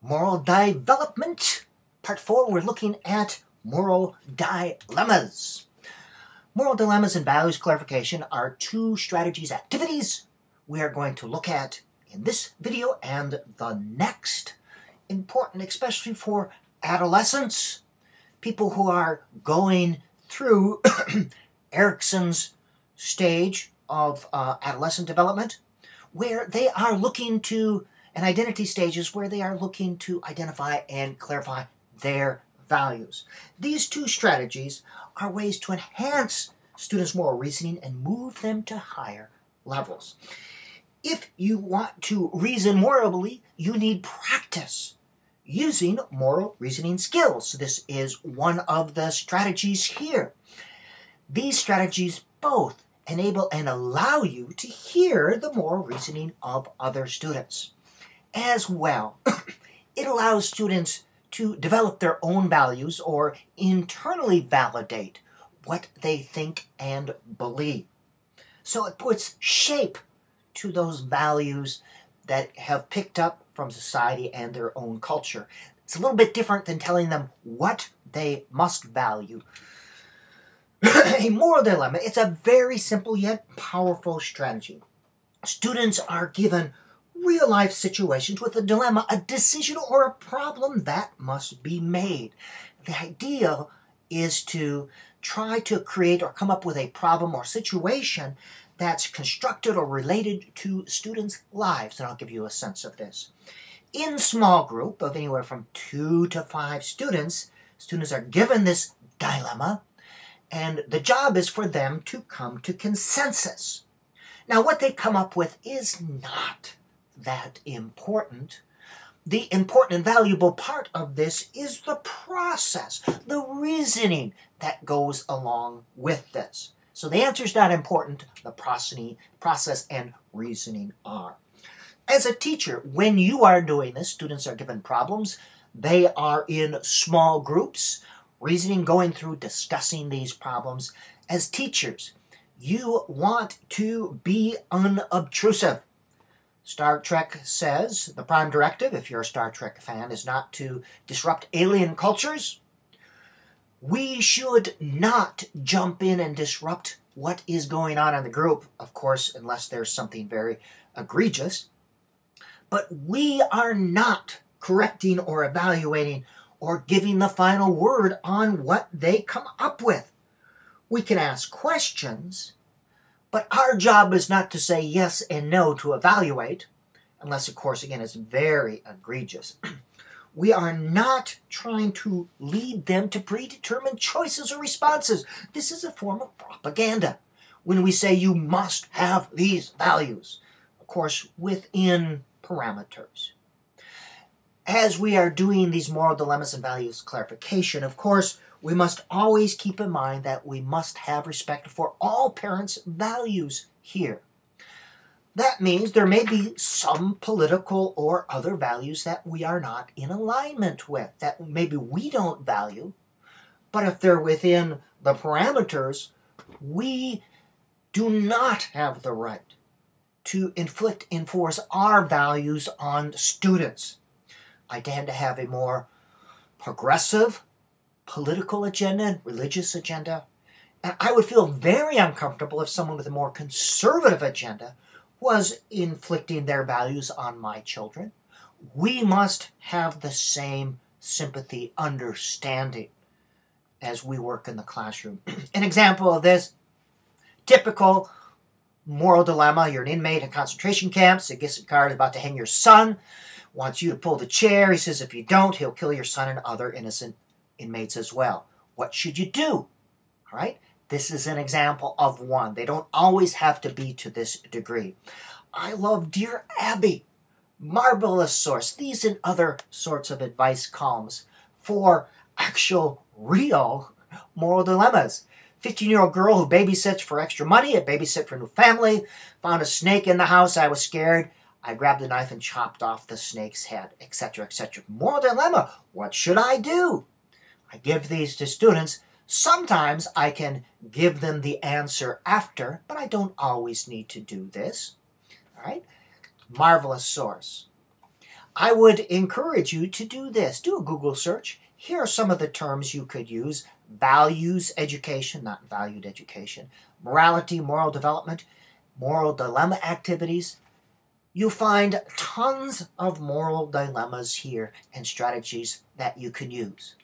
Moral Development, Part 4, we're looking at moral dilemmas. Moral dilemmas and values clarification are two strategies activities we are going to look at in this video and the next. Important especially for adolescents, people who are going through Erickson's stage of adolescent development, where they are looking to, and identity stages where they are looking to identify and clarify their values. These two strategies are ways to enhance students' moral reasoning and move them to higher levels. If you want to reason morally, you need practice using moral reasoning skills. This is one of the strategies here. These strategies both enable and allow you to hear the moral reasoning of other students. As well, it allows students to develop their own values or internally validate what they think and believe. So it puts shape to those values that have picked up from society and their own culture. It's a little bit different than telling them what they must value. A moral dilemma, it's a very simple yet powerful strategy. Students are given real-life situations with a dilemma, a decision, or a problem that must be made. The idea is to try to create or come up with a problem or situation that's constructed or related to students' lives, and I'll give you a sense of this. In small group of anywhere from 2 to 5 students, students are given this dilemma, and the job is for them to come to consensus. Now, what they come up with is not that important. The important and valuable part of this is the process, the reasoning that goes along with this. So the answer is not important, the process and reasoning are. As a teacher, when you are doing this, students are given problems. They are in small groups, reasoning, going through, discussing these problems. As teachers, you want to be unobtrusive. Star Trek says the prime directive, if you're a Star Trek fan, is not to disrupt alien cultures. We should not jump in and disrupt what is going on in the group, of course, unless there's something very egregious. But we are not correcting or evaluating or giving the final word on what they come up with. We can ask questions, but our job is not to say yes and no to evaluate, unless, of course, again, it's very egregious. We are not trying to lead them to predetermined choices or responses. This is a form of propaganda when we say you must have these values, of course, within parameters. As we are doing these moral dilemmas and values clarification, of course, we must always keep in mind that we must have respect for all parents' values here. That means there may be some political or other values that we are not in alignment with, that maybe we don't value, but if they're within the parameters, we do not have the right to enforce our values on students. I tend to have a more progressive political agenda and religious agenda, and I would feel very uncomfortable if someone with a more conservative agenda was inflicting their values on my children. We must have the same sympathy, understanding as we work in the classroom. An example of this, typical moral dilemma: you're an inmate in concentration camps, a Gisset guard is about to hang your son, wants you to pull the chair. He says if you don't, he'll kill your son and other innocent inmates as well. What should you do? All right? This is an example of one. They don't always have to be to this degree. I love Dear Abby. Marvelous source. These and other sorts of advice columns for actual, real moral dilemmas. 15-year-old girl who babysits for extra money, a babysit for a new family, found a snake in the house. I was scared. I grabbed the knife and chopped off the snake's head, etc., etc. Moral dilemma. What should I do? I give these to students. Sometimes I can give them the answer after, but I don't always need to do this. All right? Marvelous source. I would encourage you to do this. Do a Google search. Here are some of the terms you could use. Values education, not valued education. Morality, moral development, moral dilemma activities. You find tons of moral dilemmas here and strategies that you can use.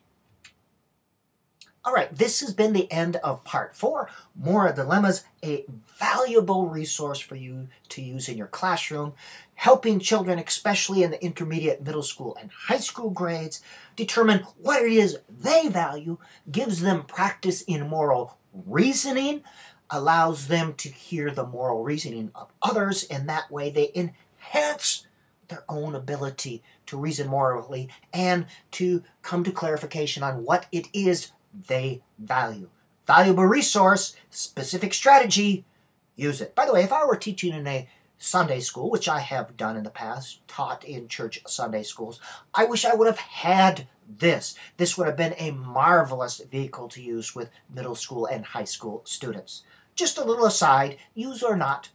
All right, this has been the end of part 4. Moral dilemmas, a valuable resource for you to use in your classroom, helping children, especially in the intermediate, middle school, and high school grades, determine what it is they value, gives them practice in moral reasoning, allows them to hear the moral reasoning of others, and that way they enhance their own ability to reason morally and to come to clarification on what it is they value. Valuable resource, specific strategy, use it. By the way, if I were teaching in a Sunday school, which I have done in the past, taught in church Sunday schools, I wish I would have had this. This would have been a marvelous vehicle to use with middle school and high school students. Just a little aside, use or not,